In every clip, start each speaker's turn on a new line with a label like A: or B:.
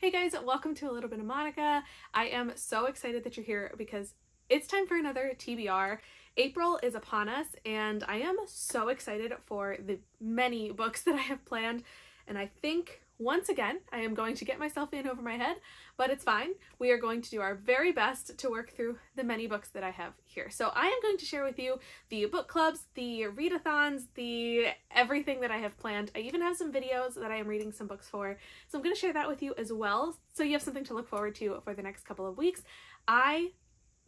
A: Hey guys, welcome to A Little Bit of Monica. I am so excited that you're here because it's time for another TBR. April is upon us and I am so excited for the many books that I have planned, and I think once again I am going to get myself in over my head, but it's fine. We are going to do our very best to work through the many books that I have here. So I am going to share with you the book clubs, the readathons, the everything that I have planned. I even have some videos that I am reading some books for, so I'm going to share that with you as well, so you have something to look forward to for the next couple of weeks. I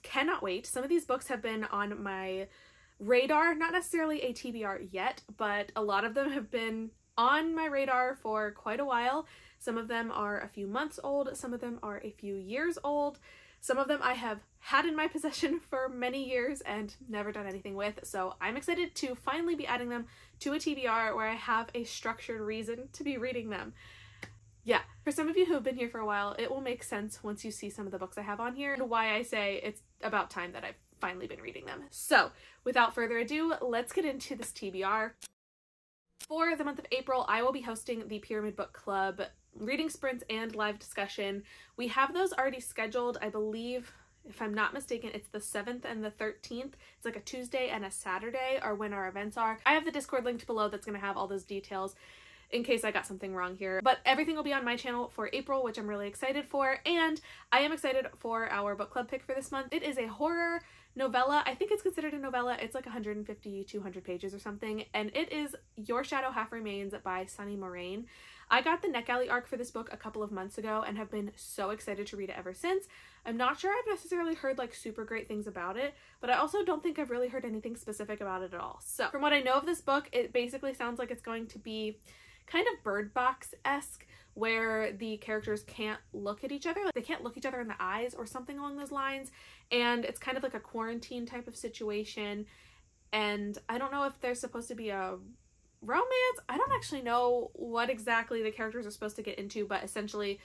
A: cannot wait. Some of these books have been on my radar, not necessarily a TBR yet, but a lot of them have been on my radar for quite a while. Some of them are a few months old, some of them are a few years old, some of them I have had in my possession for many years and never done anything with, so I'm excited to finally be adding them to a TBR where I have a structured reason to be reading them. Yeah, for some of you who have been here for a while, it will make sense once you see some of the books I have on here and why I say it's about time that I've finally been reading them. So without further ado, let's get into this TBR. For the month of April, I will be hosting the Pyramid Book Club reading sprints and live discussion. We have those already scheduled. I believe, if I'm not mistaken, it's the 7th and the 13th. It's like a Tuesday and a Saturday are when our events are. I have the Discord linked below that's going to have all those details in case I got something wrong here. But everything will be on my channel for April, which I'm really excited for, and I am excited for our book club pick for this month. It is a horror novella. I think it's considered a novella. It's like 150, 200 pages or something, and it is Your Shadow Half Remains by Sunny Moraine. I got the NetGalley arc for this book a couple of months ago and have been so excited to read it ever since. I'm not sure I've necessarily heard like super great things about it, but I also don't think I've really heard anything specific about it at all. So from what I know of this book, it basically sounds like it's going to be kind of Bird Box-esque, where the characters can't look at each other. Like they can't look each other in the eyes or something along those lines. And it's kind of like a quarantine type of situation. And I don't know if there's supposed to be a romance. I don't actually know what exactly the characters are supposed to get into, but essentially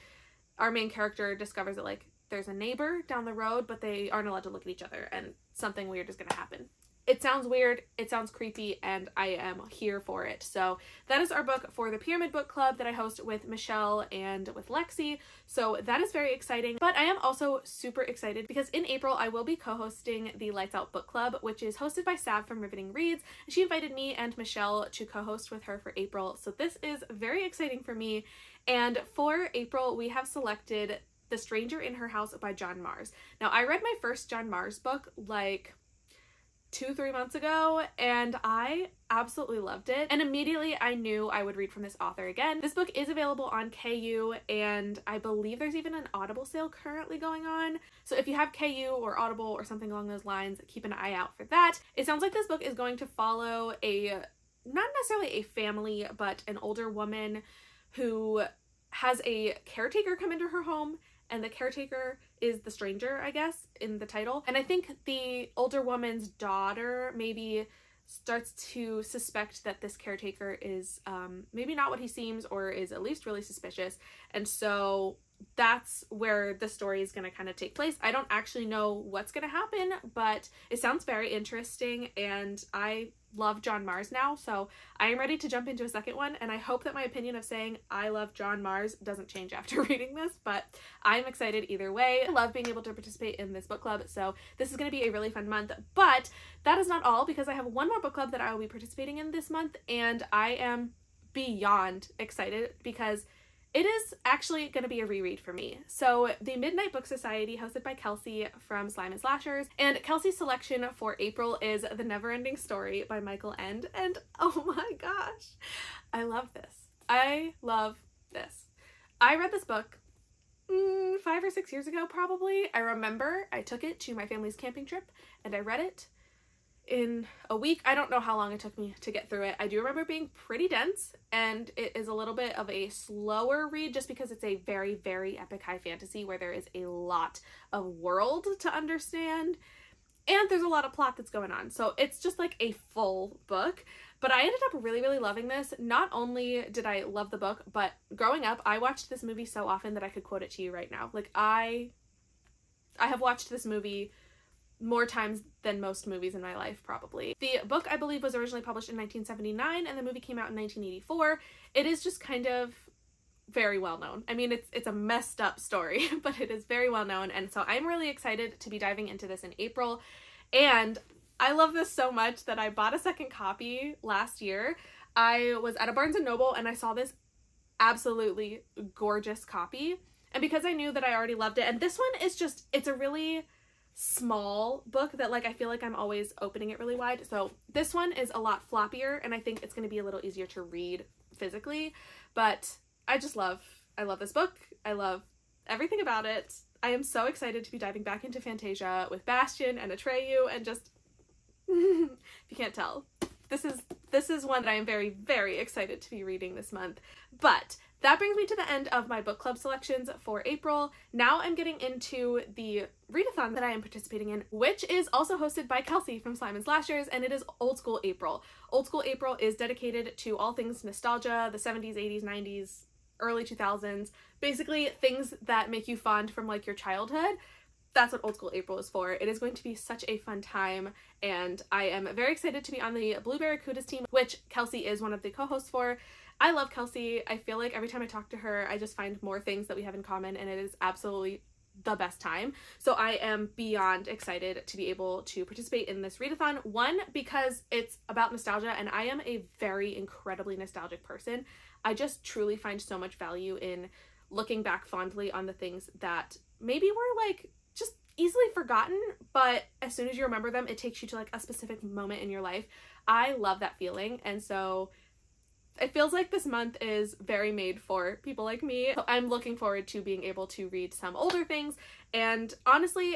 A: our main character discovers that like there's a neighbor down the road, but they aren't allowed to look at each other and something weird is going to happen. It sounds weird, it sounds creepy, and I am here for it. So that is our book for the Pyramid Book Club that I host with Michelle and with Lexi. So that is very exciting. But I am also super excited because in April I will be co-hosting the Lights Out Book Club, which is hosted by Sav from Riveting Reads. She invited me and Michelle to co-host with her for April. So this is very exciting for me. And for April, we have selected The Stranger in Her House by John Marrs. Now, I read my first John Marrs book like 2-3 months ago and I absolutely loved it, and immediately I knew I would read from this author again. This book is available on KU and I believe there's even an Audible sale currently going on, so if you have KU or Audible or something along those lines, keep an eye out for that. It sounds like this book is going to follow not necessarily a family, but an older woman who has a caretaker come into her home, and the caretaker is the stranger, I guess, in the title. And I think the older woman's daughter maybe starts to suspect that this caretaker is maybe not what he seems, or is at least really suspicious. And so that's where the story is going to kind of take place. I don't actually know what's going to happen, but it sounds very interesting, and I love John Marrs now, so I am ready to jump into a second one, and I hope that my opinion of saying I love John Marrs doesn't change after reading this, but I'm excited either way. I love being able to participate in this book club, so this is going to be a really fun month. But that is not all, because I have one more book club that I will be participating in this month, and I am beyond excited because it is actually going to be a reread for me. So the Midnight Book Society, hosted by Kelsey from Slime and Slashers, and Kelsey's selection for April is The Neverending Story by Michael Ende, and oh my gosh, I love this. I love this. I read this book 5 or 6 years ago probably. I remember I took it to my family's camping trip and I read it in a week. I don't know how long it took me to get through it. I do remember being pretty dense, and it is a little bit of a slower read just because it's a very, very epic high fantasy where there is a lot of world to understand and there's a lot of plot that's going on. So it's just like a full book. But I ended up really, really loving this. Not only did I love the book, but growing up, I watched this movie so often that I could quote it to you right now. Like I have watched this movie more times than most movies in my life, probably. The book, I believe, was originally published in 1979 and the movie came out in 1984. It is just kind of very well known. I mean, it's a messed up story, but it is very well known, and so I'm really excited to be diving into this in April. And I love this so much that I bought a second copy last year. I was at a Barnes & Noble and I saw this absolutely gorgeous copy, and because I knew that I already loved it, and this one is just, it's a really small book that like I feel like I'm always opening it really wide, so this one is a lot floppier and I think it's going to be a little easier to read physically, but I love this book. I love everything about it. I am so excited to be diving back into Fantasia with Bastian and Atreyu, and just if you can't tell, this is one that I am very, very excited to be reading this month. But that brings me to the end of my book club selections for April. Now I'm getting into the readathon that I am participating in, which is also hosted by Kelsey from Slime and Slashers, and it is Old School April. Old School April is dedicated to all things nostalgia, the 70s, 80s, 90s, early 2000s, basically things that make you fond from like your childhood. That's what Old School April is for. It is going to be such a fun time, and I am very excited to be on the Blueberry Cudas team, which Kelsey is one of the co-hosts for. I love Kelsey. I feel like every time I talk to her, I just find more things that we have in common, and it is absolutely the best time. So I am beyond excited to be able to participate in this readathon. One, because it's about nostalgia, and I am a very incredibly nostalgic person. I just truly find so much value in looking back fondly on the things that maybe were like just easily forgotten, but as soon as you remember them, it takes you to like a specific moment in your life. I love that feeling, and so it feels like this month is very made for people like me. So I'm looking forward to being able to read some older things, and honestly,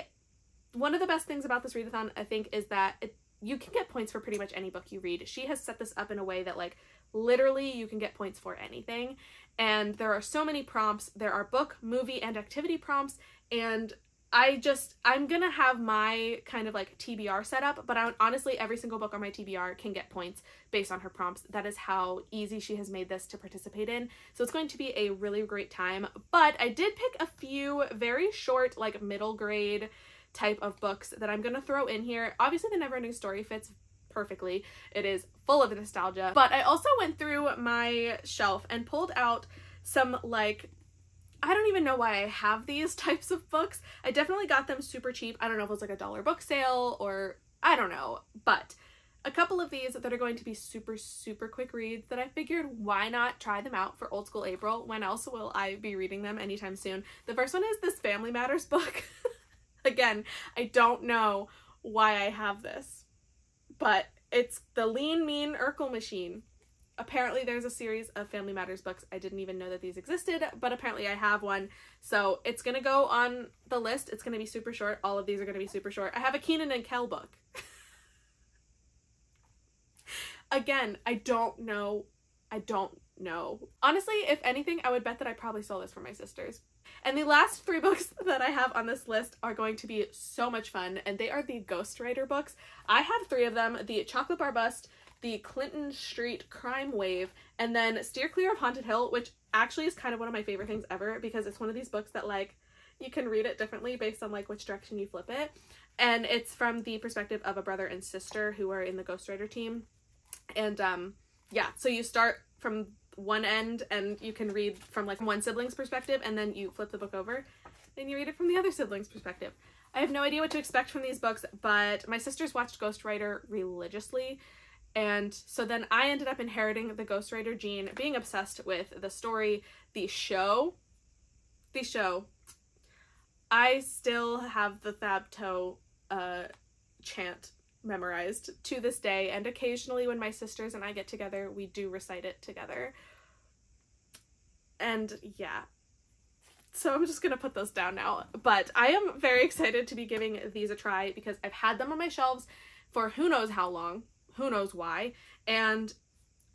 A: one of the best things about this readathon, I think, is that you can get points for pretty much any book you read. She has set this up in a way that like literally you can get points for anything, and there are so many prompts. There are book, movie, and activity prompts, and I'm gonna have my kind of like TBR set up, but honestly every single book on my TBR can get points based on her prompts. That is how easy she has made this to participate in. So it's going to be a really great time, but I did pick a few very short, like middle grade type of books that I'm gonna throw in here. Obviously the Neverending Story fits perfectly. It is full of nostalgia, but I also went through my shelf and pulled out some like, I don't even know why I have these types of books. I definitely got them super cheap. I don't know if it was like a dollar book sale or I don't know, but a couple of these that are going to be super, super quick reads that I figured why not try them out for Old School April. When else will I be reading them anytime soon? The first one is this Family Matters book. Again, I don't know why I have this, but it's the Lean Mean Urkel Machine. Apparently there's a series of Family Matters books. I didn't even know that these existed, but apparently I have one. So it's gonna go on the list. It's gonna be super short. All of these are gonna be super short. I have a Keenan and Kel book. Again, I don't know. Honestly, if anything, I would bet that I probably stole this from my sisters. And the last three books that I have on this list are going to be so much fun, and they are the Ghostwriter books. I have three of them: the Chocolate Bar Bust, the Clinton Street Crime Wave, and then Steer Clear of Haunted Hill, which actually is kind of one of my favorite things ever because it's one of these books that like you can read it differently based on like which direction you flip it, and it's from the perspective of a brother and sister who are in the Ghostwriter team. And yeah, so you start from one end and you can read from like one sibling's perspective, and then you flip the book over and you read it from the other sibling's perspective. I have no idea what to expect from these books, but my sisters watched Ghostwriter religiously, and so then I ended up inheriting the Ghostwriter gene, being obsessed with the story, the show. I still have the Thabto chant memorized to this day, and occasionally when my sisters and I get together, we do recite it together. And yeah, so I'm just gonna put those down now, but I am very excited to be giving these a try because I've had them on my shelves for who knows how long, who knows why, and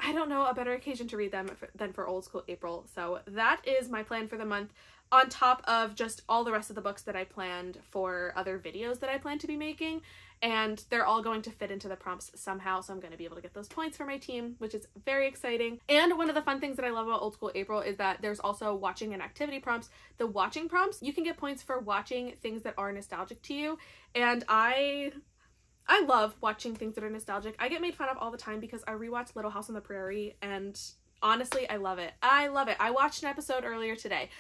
A: I don't know a better occasion to read them than for Old School April. So that is my plan for the month, on top of just all the rest of the books that I planned for other videos that I plan to be making, and they're all going to fit into the prompts somehow, so I'm going to be able to get those points for my team, which is very exciting. And one of the fun things that I love about Old School April is that there's also watching and activity prompts. The watching prompts, you can get points for watching things that are nostalgic to you, and I love watching things that are nostalgic. I get made fun of all the time because I rewatch Little House on the Prairie, and honestly, I love it. I love it. I watched an episode earlier today.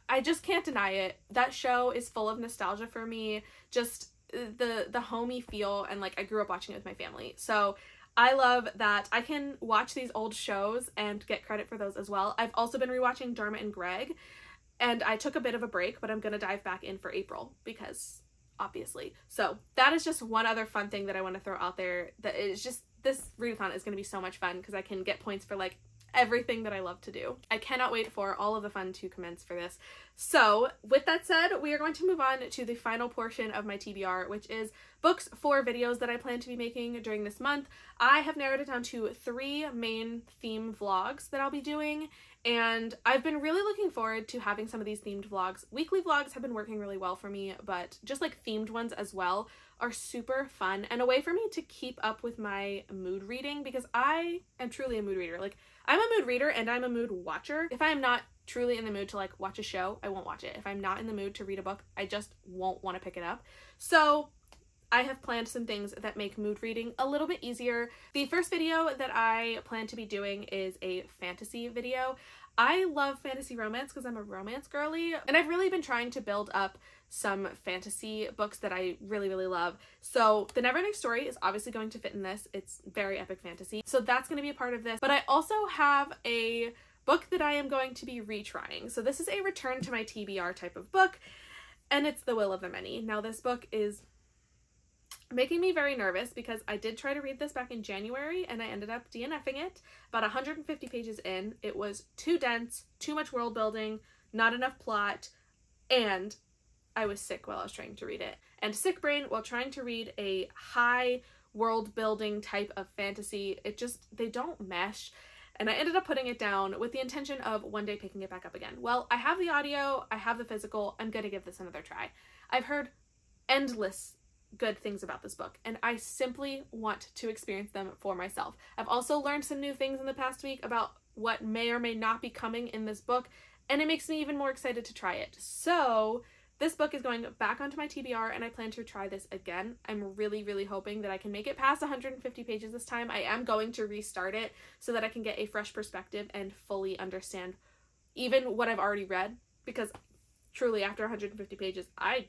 A: I just can't deny it. That show is full of nostalgia for me. Just the homey feel, and like I grew up watching it with my family. So I love that I can watch these old shows and get credit for those as well. I've also been rewatching Dharma and Greg, and I took a bit of a break, but I'm gonna dive back in for April because obviously. So that is just one other fun thing that I want to throw out there. That is just, this readathon is going to be so much fun because I can get points for like everything that I love to do. I cannot wait for all of the fun to commence for this. So with that said, we are going to move on to the final portion of my TBR, which is books for videos that I plan to be making during this month. I have narrowed it down to 3 main theme vlogs that I'll be doing, and I've been really looking forward to having some of these themed vlogs. Weekly vlogs have been working really well for me, but just like themed ones as well are super fun and a way for me to keep up with my mood reading, because I am truly a mood reader. Like, I'm a mood reader and I'm a mood watcher. If I am not truly in the mood to like watch a show, I won't watch it. If I'm not in the mood to read a book, I just won't want to pick it up. So I have planned some things that make mood reading a little bit easier. The first video that I plan to be doing is a fantasy video. I love fantasy romance because I'm a romance girly, and I've really been trying to build up some fantasy books that I really, really love. So The Neverending Story is obviously going to fit in this. It's very epic fantasy, so that's going to be a part of this. But I also have a book that I am going to be retrying. So this is a return to my TBR type of book, and it's The Will of the Many. Now this book is making me very nervous because I did try to read this back in January and I ended up DNFing it about 150 pages in. It was too dense, too much world building, not enough plot, and I was sick while I was trying to read it. And sick brain while trying to read a high world building type of fantasy, they don't mesh. And I ended up putting it down with the intention of one day picking it back up again. Well, I have the audio, I have the physical, I'm gonna give this another try. I've heard endless good things about this book, and I simply want to experience them for myself. I've also learned some new things in the past week about what may or may not be coming in this book, and it makes me even more excited to try it. So this book is going back onto my TBR, and I plan to try this again. I'm really, really hoping that I can make it past 150 pages this time. I am going to restart it so that I can get a fresh perspective and fully understand even what I've already read, because truly after 150 pages, I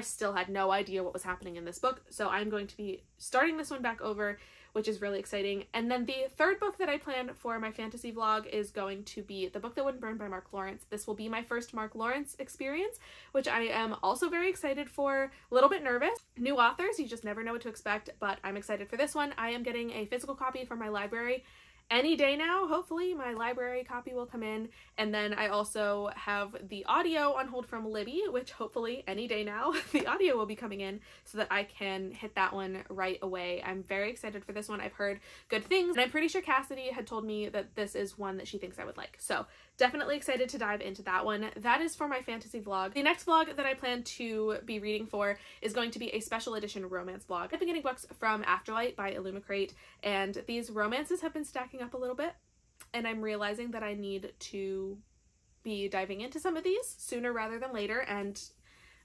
A: still had no idea what was happening in this book. So I'm going to be starting this one back over, which is really exciting. And then the third book that I planned for my fantasy vlog is going to be The Book That Wouldn't Burn by Mark Lawrence. This will be my first Mark Lawrence experience, which I am also very excited for. A little bit nervous. New authors, you just never know what to expect, but I'm excited for this one. I am getting a physical copy from my library any day now. Hopefully my library copy will come in, and then I also have the audio on hold from Libby, which hopefully any day now the audio will be coming in so that I can hit that one right away. I'm very excited for this one. I've heard good things, and I'm pretty sure Cassidy had told me that this is one that she thinks I would like, so definitely excited to dive into that one. That is for my fantasy vlog. The next vlog that I plan to be reading for is going to be a special edition romance vlog. I've been getting books from Afterlight by Illumicrate, and these romances have been stacking up a little bit, and I'm realizing that I need to be diving into some of these sooner rather than later and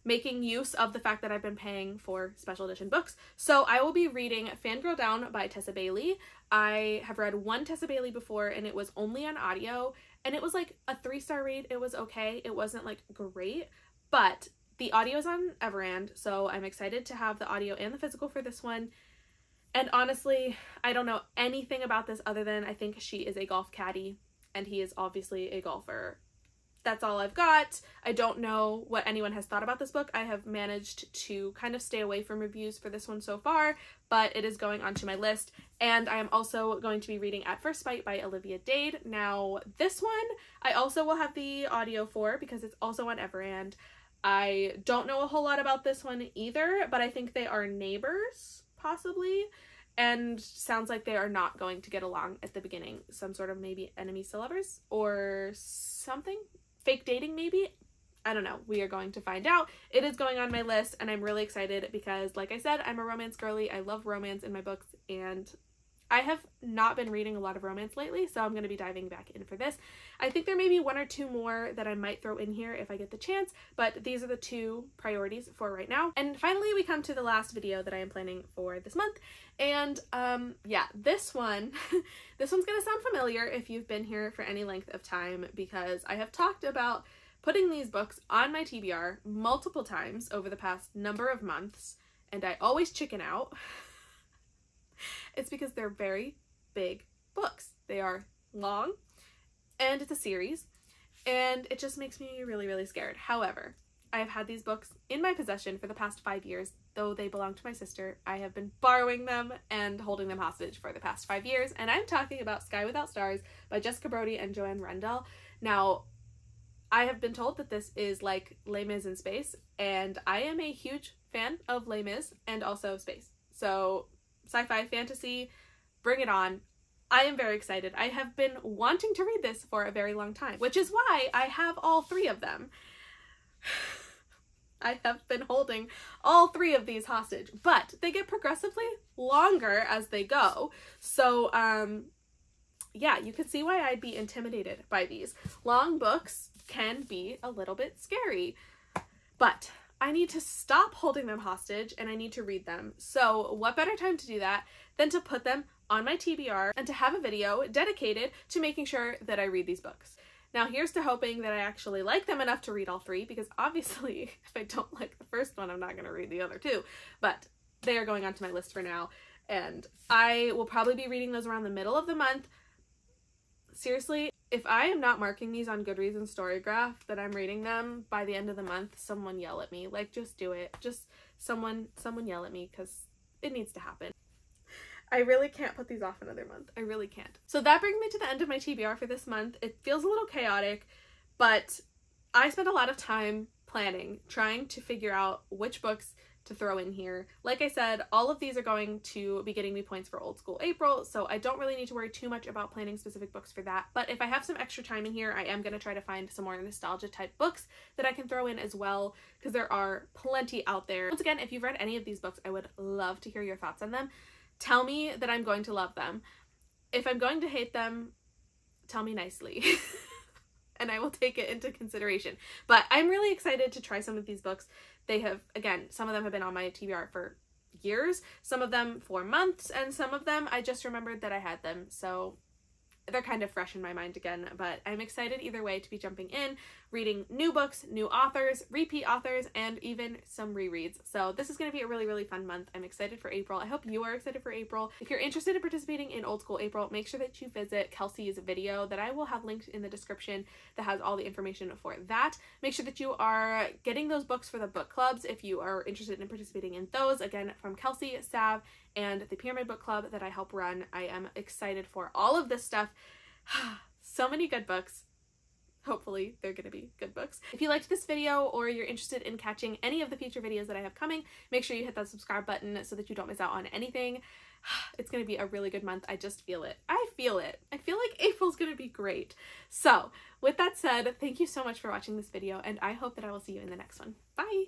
A: making use of the fact that I've been paying for special edition books. So I will be reading Fangirl Down by Tessa Bailey. I have read one Tessa Bailey before, and it was only on audio, and it was like a 3-star read. It was okay. It wasn't like great, but the audio is on Everand, so I'm excited to have the audio and the physical for this one. And honestly, I don't know anything about this other than I think she is a golf caddy and he is obviously a golfer. That's all I've got. I don't know what anyone has thought about this book. I have managed to kind of stay away from reviews for this one so far, but it is going onto my list. And I am also going to be reading At First Bite by Olivia Dade. Now, this one I also will have the audio for because it's also on Everand. I don't know a whole lot about this one either, but I think they are neighbors, possibly, and sounds like they are not going to get along at the beginning. Some sort of maybe enemies to lovers or something. Fake dating maybe? I don't know. We are going to find out. It is going on my list, and I'm really excited because, like I said, I'm a romance girly. I love romance in my books, and I have not been reading a lot of romance lately, so I'm going to be diving back in for this. I think there may be one or two more that I might throw in here if I get the chance, but these are the two priorities for right now. And finally, we come to the last video that I am planning for this month. And yeah, this one, this one's going to sound familiar if you've been here for any length of time, because I have talked about putting these books on my TBR multiple times over the past number of months, and I always chicken out. It's because they're very big books. They are long, and it's a series, and it just makes me really, really scared. However, I have had these books in my possession for the past 5 years. Though they belong to my sister, I have been borrowing them and holding them hostage for the past 5 years, and I'm talking about Sky Without Stars by Jessica Brody and Joanne Rendell. Now, I have been told that this is like Les Mis in space, and I am a huge fan of Les Mis and also space. So sci-fi, fantasy, bring it on. I am very excited. I have been wanting to read this for a very long time, which is why I have all 3 of them. I have been holding all 3 of these hostage, but they get progressively longer as they go. So, yeah, you can see why I'd be intimidated by these. Long books can be a little bit scary, but I need to stop holding them hostage and I need to read them. So what better time to do that than to put them on my TBR and to have a video dedicated to making sure that I read these books. Now here's to hoping that I actually like them enough to read all 3, because obviously if I don't like the first one, I'm not going to read the other 2, but they are going onto my list for now, and I will probably be reading those around the middle of the month. Seriously, if I am not marking these on Goodreads and Storygraph that I'm reading them by the end of the month, someone yell at me. Like, just do it. Just someone yell at me, because it needs to happen. I really can't put these off another month. I really can't. So that brings me to the end of my TBR for this month. It feels a little chaotic, but I spent a lot of time planning, trying to figure out which books to throw in here. Like I said, all of these are going to be getting me points for Old School April, so I don't really need to worry too much about planning specific books for that. But if I have some extra time in here, I am going to try to find some more nostalgia type books that I can throw in as well, because there are plenty out there. Once again, if you've read any of these books, I would love to hear your thoughts on them. Tell me that I'm going to love them. If I'm going to hate them, tell me nicely. And I will take it into consideration. But I'm really excited to try some of these books. They have, again, some of them have been on my TBR for years, some of them for months, and some of them I just remembered that I had them. So they're kind of fresh in my mind again, but I'm excited either way to be jumping in, reading new books, new authors, repeat authors, and even some rereads. So this is going to be a really, really fun month. I'm excited for April. I hope you are excited for April. If you're interested in participating in Old School April, make sure that you visit Kelsey's video that I will have linked in the description that has all the information for that. Make sure that you are getting those books for the book clubs if you are interested in participating in those. Again, from Kelsey, Sav, and the Pyramid Book Club that I help run. I am excited for all of this stuff. So many good books. Hopefully they're going to be good books. If you liked this video or you're interested in catching any of the future videos that I have coming, make sure you hit that subscribe button so that you don't miss out on anything. It's going to be a really good month. I just feel it. I feel it. I feel like April's going to be great. So with that said, thank you so much for watching this video, and I hope that I will see you in the next one. Bye!